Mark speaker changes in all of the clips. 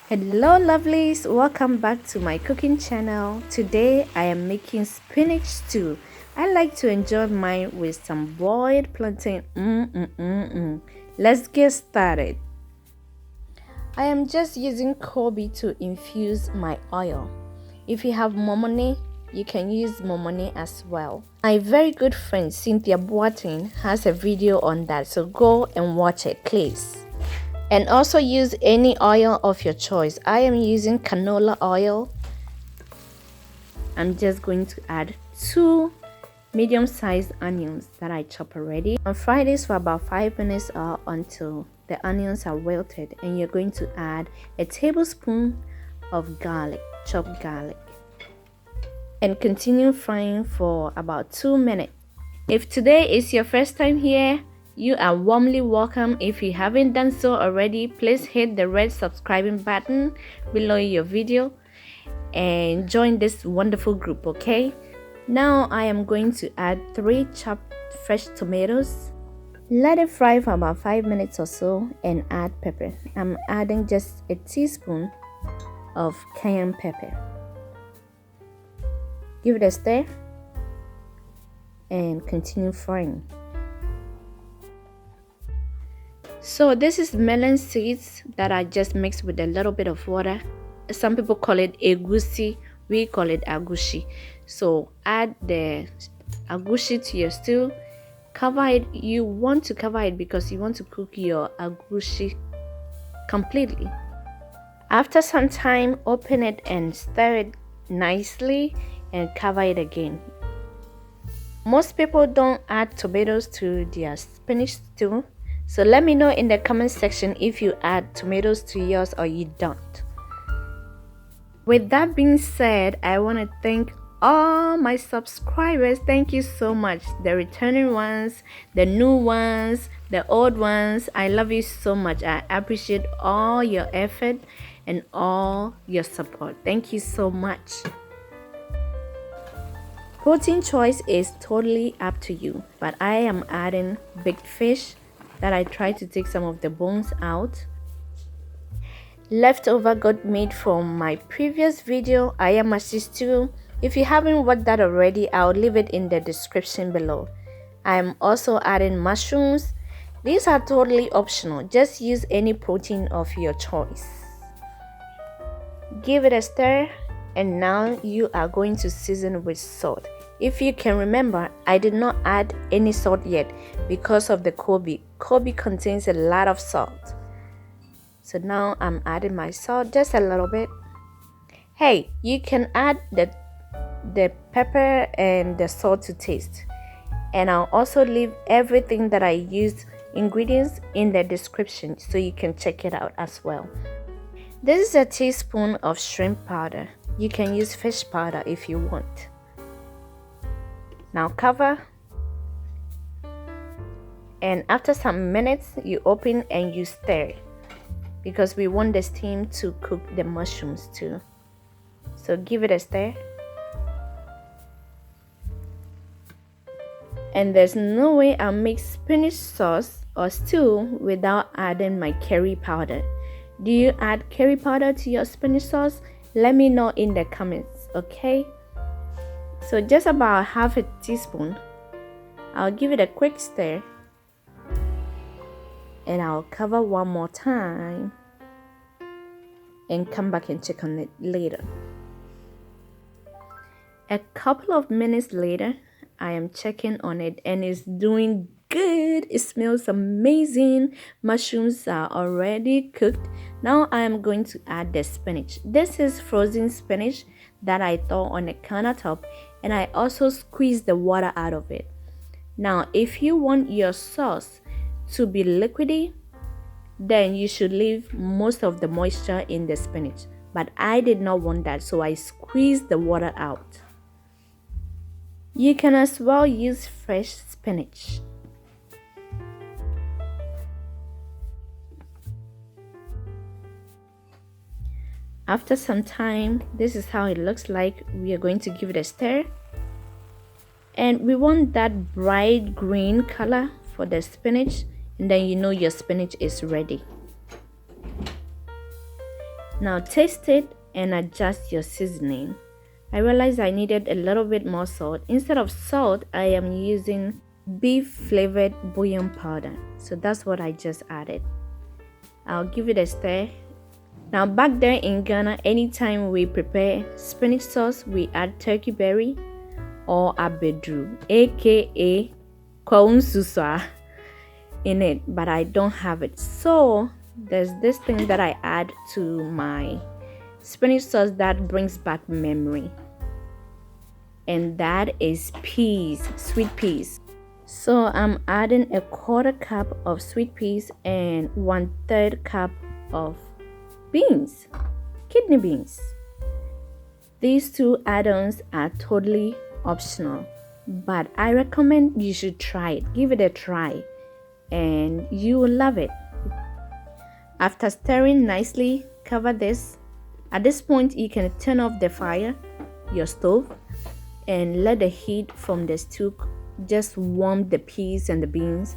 Speaker 1: Hello lovelies, welcome back to my cooking channel. Today I am making spinach stew. I like to enjoy mine with some boiled plantain. Let's get started. I am just using koobi to infuse my oil. If you have more money, you can use more money as well. My very good friend Cynthia Boateng has a video on that, so go and watch it please. And also use any oil of your choice. I am using canola oil. I'm just going to add 2 medium-sized onions that I chop already. And fry this for about 5 minutes or until the onions are wilted. And you're going to add a tablespoon of garlic, chopped garlic. And continue frying for about 2 minutes. If today is your first time here, you are warmly welcome. If you haven't done so already, please hit the red subscribing button below your video and join this wonderful group, okay? Now I am going to add 3 chopped fresh tomatoes. Let it fry for about 5 minutes or so and add pepper. I'm adding just a teaspoon of cayenne pepper. Give it a stir and continue frying. So this is melon seeds that I just mixed with a little bit of water. Some people call it egusi, we call it agushie. So add the agushie to your stew. Cover it. You want to cover it because you want to cook your agushie completely. After some time, open it and stir it nicely and cover it again. Most people don't add tomatoes to their spinach stew. So let me know in the comment section if you add tomatoes to yours or you don't. With that being said, I want to thank all my subscribers. Thank you so much. The returning ones, the new ones, the old ones. I love you so much. I appreciate all your effort and all your support. Thank you so much. Protein choice is totally up to you, but I am adding baked fish that I tried to take some of the bones out. Leftover goat meat from my previous video, Egusi Stew. If you haven't watched that already, I'll leave it in the description below. I'm also adding mushrooms. These are totally optional. Just use any protein of your choice. Give it a stir, and now you are going to season with salt. If you can remember, I did not add any salt yet because of the koobi. Koobi contains a lot of salt. So now I'm adding my salt, just a little bit. Hey, you can add the pepper and the salt to taste. And I'll also leave everything that I used ingredients in the description so you can check it out as well. This is a teaspoon of shrimp powder. You can use fish powder if you want. Now cover, and after some minutes you open and you stir because we want the steam to cook the mushrooms too. So give it a stir. And there's no way I'll make spinach sauce or stew without adding my curry powder. Do you add curry powder to your spinach sauce? Let me know in the comments, okay? So just about half a teaspoon. I'll give it a quick stir and I'll cover one more time and come back and check on it later. A couple of minutes later, I am checking on it and it's doing good. It smells amazing. Mushrooms are already cooked. Now I am going to add the spinach. This is frozen spinach that I throw on the countertop, and I also squeeze the water out of it. Now if you want your sauce to be liquidy, then you should leave most of the moisture in the spinach, but I did not want that, so I squeezed the water out. You can as well use fresh spinach. After some time, this is how it looks like. We are going to give it a stir, and we want that bright green color for the spinach, and then you know your spinach is ready. Now taste it and adjust your seasoning. I realized I needed a little bit more salt. Instead of salt, I am using beef flavored bouillon powder. So that's what I just added. I'll give it a stir. Now back there in Ghana, anytime we prepare spinach sauce, we add turkey berry or abedru, aka kwaunsuswa, in it, but I don't have it. So there's this thing that I add to my spinach sauce that brings back memory, and that is peas, sweet peas. So I'm adding a 1/4 cup of sweet peas and 1/3 cup of beans, kidney beans. These two add-ons are totally optional, but I recommend you should try it. Give it a try and you will love it. After stirring nicely, cover this. At this point, you can turn off the fire, your stove, and let the heat from the stew just warm the peas and the beans,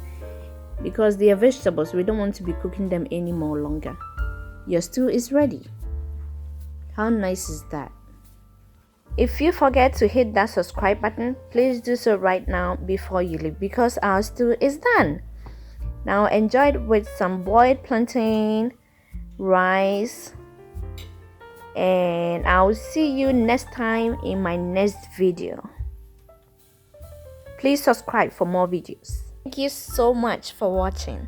Speaker 1: because they are vegetables. We don't want to be cooking them any more longer. Your stew is ready. How nice is that? If you forget to hit that subscribe button, please do so right now before you leave, because our stew is done. Now enjoy it with some boiled plantain, rice, and I'll see you next time in my next video. Please subscribe for more videos. Thank you so much for watching.